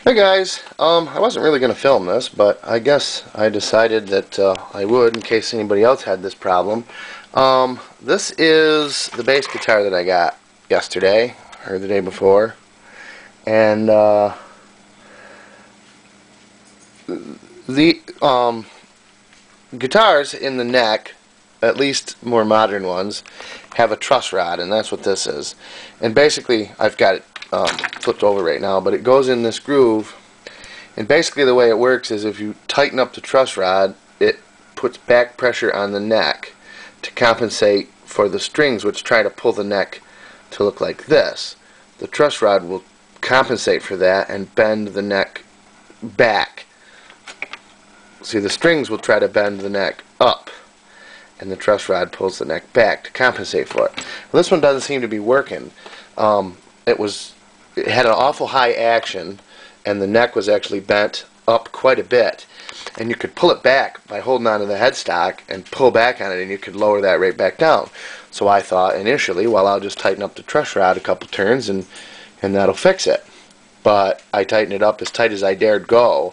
Hey guys, I wasn't really going to film this, but I guess I decided that I would in case anybody else had this problem. This is the bass guitar that I got yesterday, or the day before, and the guitars in the neck, at least more modern ones, have a truss rod, and that's what this is. And basically, I've got it flipped over right now, but it goes in this groove, and basically the way it works is if you tighten up the truss rod, it puts back pressure on the neck to compensate for the strings which try to pull the neck to look like this. The truss rod will compensate for that and bend the neck back. See, the strings will try to bend the neck up, and the truss rod pulls the neck back to compensate for it. Well, this one doesn't seem to be working. It had an awful high action, and the neck was actually bent up quite a bit. And you could pull it back by holding onto the headstock and pull back on it, and you could lower that right back down. So I thought initially, well, I'll just tighten up the truss rod a couple turns and that'll fix it. But I tightened it up as tight as I dared go,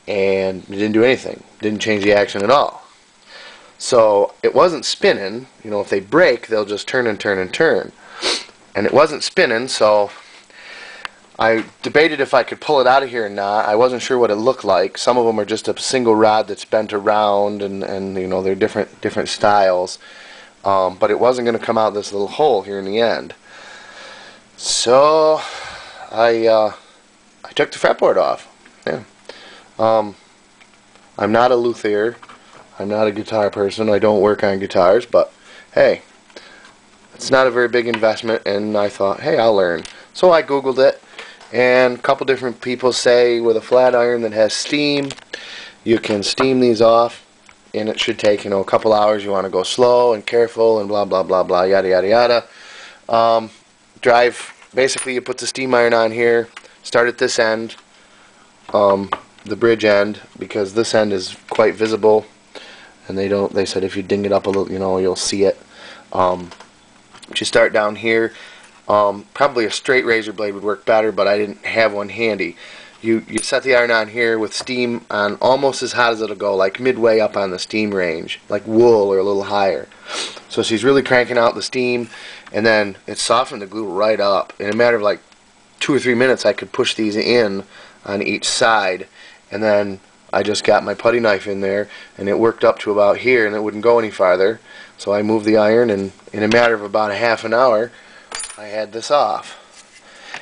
and it didn't do anything. Didn't change the action at all. So it wasn't spinning. You know, if they break, they'll just turn and turn and turn. And it wasn't spinning, so I debated if I could pull it out of here or not. I wasn't sure what it looked like. Some of them are just a single rod that's bent around, and you know, they're different styles. But it wasn't going to come out this little hole here in the end. So I took the fretboard off. Yeah. I'm not a luthier. I'm not a guitar person. I don't work on guitars, but hey, it's not a very big investment, and I thought, hey, I'll learn. So I Googled it, and a couple different people say with a flat iron that has steam, you can steam these off, and it should take, you know, a couple hours. You want to go slow and careful and blah blah blah blah, yada yada yada. Basically you put the steam iron on here, start at this end, the bridge end, because this end is quite visible, and they said if you ding it up a little, you know, you'll see it. You start down here. Probably a straight razor blade would work better, but I didn't have one handy. You set the iron on here with steam on almost as hot as it'll go, like midway up on the steam range, like wool or a little higher. So she's really cranking out the steam, and then it softened the glue right up. In a matter of like 2 or 3 minutes, I could push these in on each side, and then I just got my putty knife in there, and it worked up to about here, and it wouldn't go any farther. So I moved the iron, and in a matter of about a half an hour, I had this off.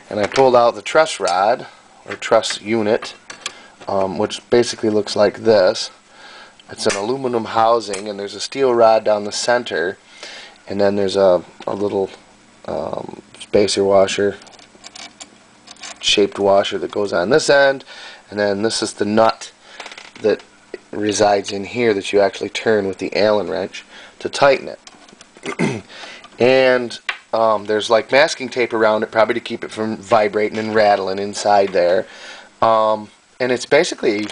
And I pulled out the truss rod, or truss unit, which basically looks like this. It's an aluminum housing, and there's a steel rod down the center, and then there's a little spacer washer, shaped washer that goes on this end, and then this is the nut that resides in here that you actually turn with the Allen wrench to tighten it. And there's like masking tape around it, probably to keep it from vibrating and rattling inside there. And it's basically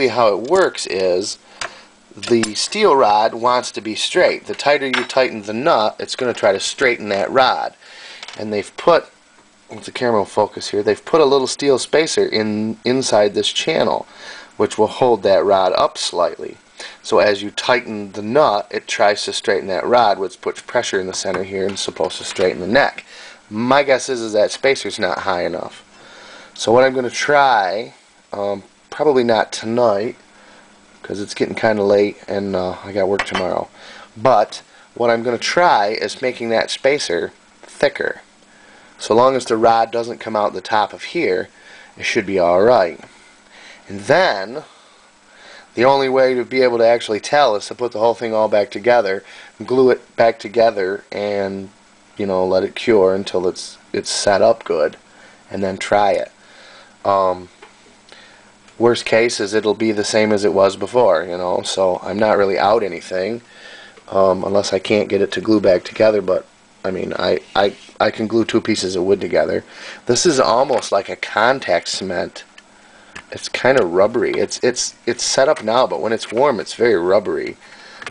how it works is the steel rod wants to be straight. The tighter you tighten the nut, it's going to try to straighten that rod. And they've put, if the camera will focus here, they've put a little steel spacer inside this channel, which will hold that rod up slightly. So as you tighten the nut, it tries to straighten that rod, which puts pressure in the center here and is supposed to straighten the neck. My guess is that spacer's not high enough. So what I'm going to try, probably not tonight, because it's getting kind of late and I got work tomorrow, but what I'm going to try is making that spacer thicker. So long as the rod doesn't come out the top of here, it should be alright. And then the only way to be able to actually tell is to put the whole thing all back together, glue it back together, and, you know, let it cure until it's set up good, and then try it. Worst case is it'll be the same as it was before, you know, so I'm not really out anything, unless I can't get it to glue back together. But I mean, I can glue 2 pieces of wood together. This is almost like a contact cement. It's kind of rubbery. It's set up now, but when it's warm, it's very rubbery.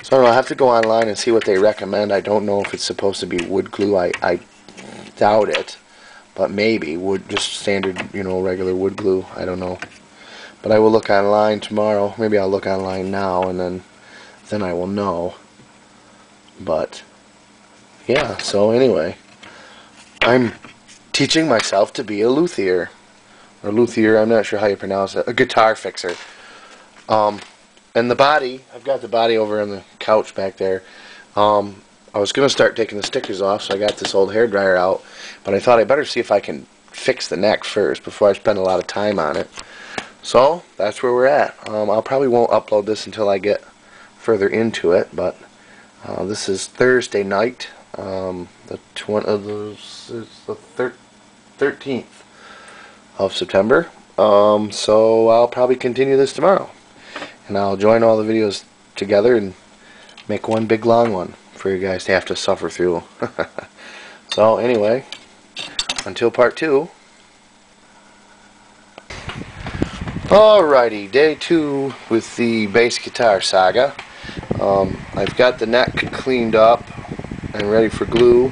So I don't know, I'll have to go online and see what they recommend. I don't know if it's supposed to be wood glue. I doubt it. but maybe wood, just standard, you know, regular wood glue. I don't know, but I will look online tomorrow. Maybe I'll look online now, and then I will know. But yeah, so anyway, I'm teaching myself to be a luthier, or luthier. I'm not sure how you pronounce it. A guitar fixer. And the body, I've got the body over on the couch back there. I was going to start taking the stickers off, so I got this old hairdryer out, but I thought I better see if I can fix the neck first before I spend a lot of time on it. So that's where we're at. I probably won't upload this until I get further into it, but this is Thursday night, the 13th of September. So I'll probably continue this tomorrow, and I'll join all the videos together and make one big long one for you guys to have to suffer through. So anyway, until part 2. Alrighty, day 2 with the bass guitar saga. I've got the neck cleaned up and ready for glue.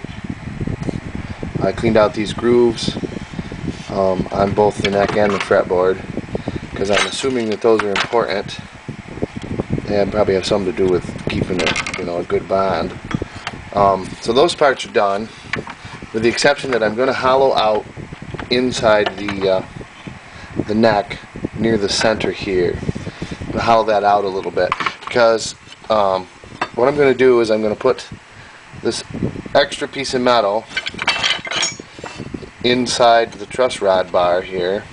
I cleaned out these grooves on both the neck and the fretboard, because I'm assuming that those are important. They probably have something to do with keeping a, you know, a good bond. So those parts are done, with the exception that I'm going to hollow out inside the neck near the center here. I'm going to hollow that out a little bit, because what I'm going to do is I'm going to put this extra piece of metal inside the truss rod bar here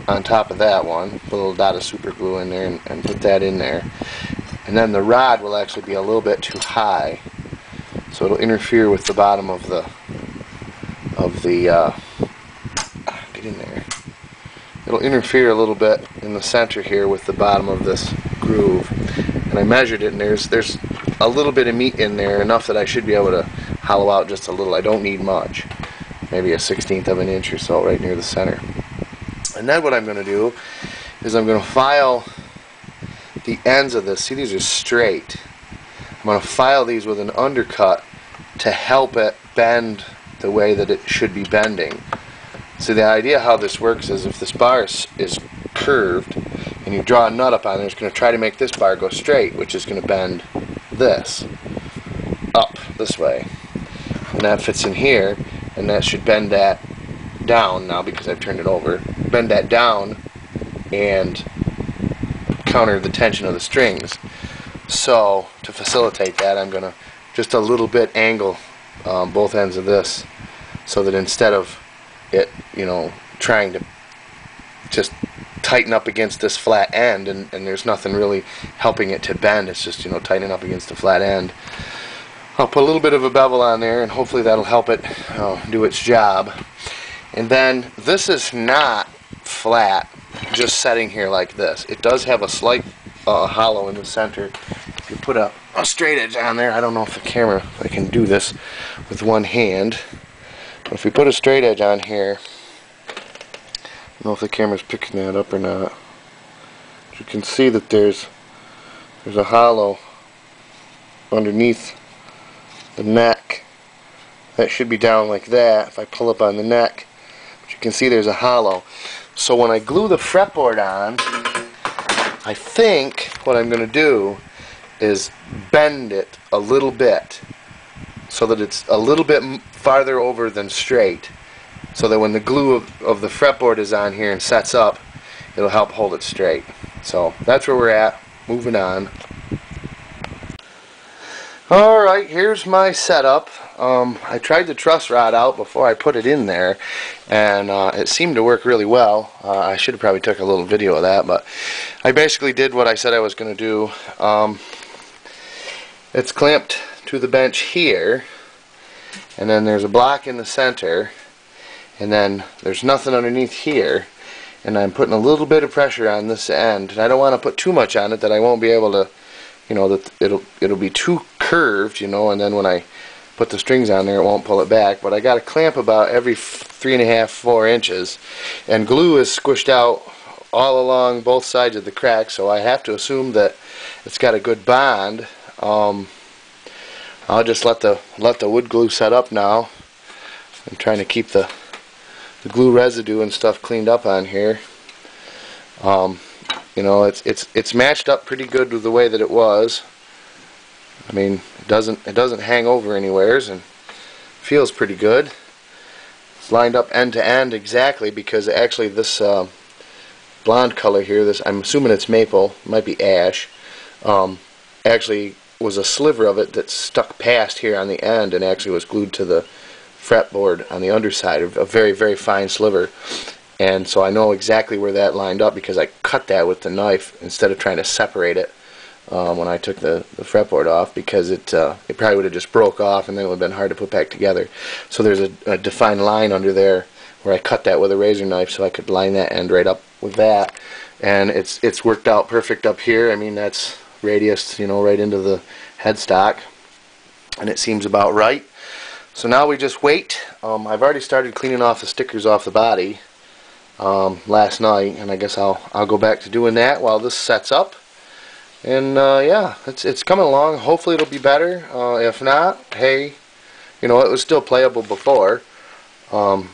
on top of that one. Put a little dot of super glue in there and put that in there. And then the rod will actually be a little bit too high, so it'll interfere with the bottom of the get in there. It'll interfere a little bit in the center here with the bottom of this groove. And I measured it, and there's a little bit of meat in there, enough that I should be able to hollow out just a little. I don't need much, maybe a 1/16 of an inch or so right near the center. And then what I'm going to do is I'm going to file the ends of this. See, these are straight. I'm going to file these with an undercut to help it bend the way that it should be bending. So the idea how this works is, if this bar is curved and you draw a nut up on it, it's going to try to make this bar go straight, which is going to bend this up this way. And that fits in here, and that should bend that down now, because I've turned it over. Bend that down and counter the tension of the strings. So to facilitate that, I'm going to just a little bit angle both ends of this, so that instead of it, you know, trying to just tighten up against this flat end, and there's nothing really helping it to bend, it's just, you know, tightening up against the flat end. I'll put a little bit of a bevel on there, and hopefully that'll help it do its job. And then this is not flat, just setting here like this. It does have a slight hollow in the center. If you put a straight edge on there, I don't know if the camera, if I can do this with one hand, but if we put a straight edge on here, I don't know if the camera's picking that up or not. But you can see that there's a hollow underneath the neck. That should be down like that if I pull up on the neck. But you can see there's a hollow. So when I glue the fretboard on, I think what I'm going to do is bend it a little bit, so that it's a little bit farther over than straight, so that when the glue of the fretboard is on here and sets up, it'll help hold it straight. So that's where we're at. Moving on. Alright, here's my setup. I tried the truss rod out before I put it in there, and it seemed to work really well. I should have probably took a little video of that, but I basically did what I said I was going to do. It's clamped to the bench here, and then there's a block in the center, and then there's nothing underneath here, and I'm putting a little bit of pressure on this end, and I don't want to put too much on it that I won't be able to, you know, that it'll be too curved, you know, and then when I put the strings on there it won't pull it back. But I got a clamp about every 3.5 to 4 inches, and glue is squished out all along both sides of the crack, so I have to assume that it's got a good bond. I'll just let the wood glue set up now. I'm trying to keep the the glue residue and stuff cleaned up on here. You know, it's matched up pretty good with the way that it was. I mean, it doesn't hang over anywheres, and feels pretty good. It's lined up end to end exactly, because actually this blonde color here, this, I'm assuming it's maple, it might be ash, actually was a sliver of it that stuck past here on the end and actually was glued to the fretboard on the underside, a very, very fine sliver. And so I know exactly where that lined up because I cut that with the knife instead of trying to separate it when I took the fretboard off, because it probably would have just broke off and then it would have been hard to put back together. So there's a defined line under there where I cut that with a razor knife so I could line that end right up with that. And it's worked out perfect up here. I mean, that's radius, you know, right into the headstock, and it seems about right. So now we just wait. I've already started cleaning off the stickers off the body last night, and I guess I'll go back to doing that while this sets up. And yeah, it's coming along. Hopefully it'll be better. If not, hey, you know, it was still playable before. I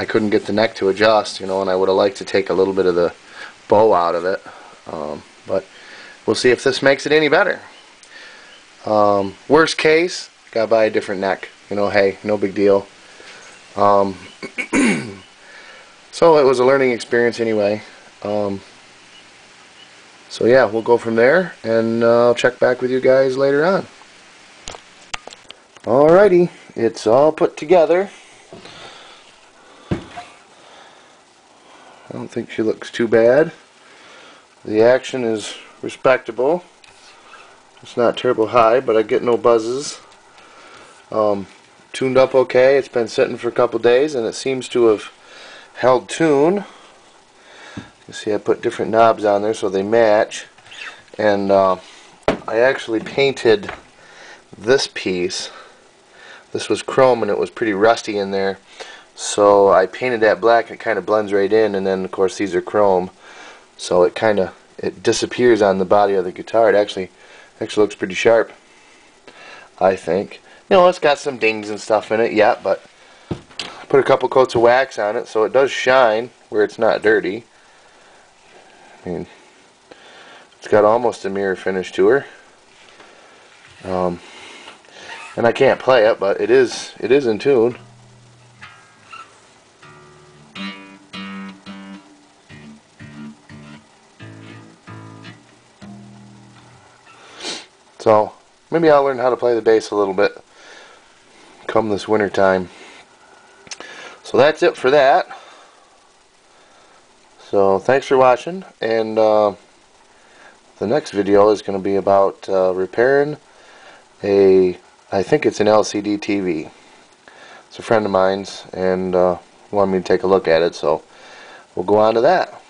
couldn't get the neck to adjust, you know, and I would have liked to take a little bit of the bow out of it. But we'll see if this makes it any better. Worst case, gotta buy a different neck. You know, hey, no big deal. So it was a learning experience anyway. So yeah, we'll go from there, and I'll check back with you guys later on. Alrighty, it's all put together. I don't think she looks too bad. The action is respectable. It's not terrible high, but I get no buzzes. Tuned up okay. It's been sitting for a couple days, and it seems to have held tune. You see, I put different knobs on there so they match. And I actually painted this piece. This was chrome, and it was pretty rusty in there. So I painted that black, and it kind of blends right in. And then, of course, these are chrome, so it disappears on the body of the guitar. It actually looks pretty sharp, I think. You know, it's got some dings and stuff in it, yeah, but I put a couple coats of wax on it so it does shine where it's not dirty. I mean, it's got almost a mirror finish to her. And I can't play it, but it is in tune. So maybe I'll learn how to play the bass a little bit come this winter time. So that's it for that. So thanks for watching, and the next video is going to be about repairing I think it's an LCD TV. It's a friend of mine's, and wanted me to take a look at it, so we'll go on to that.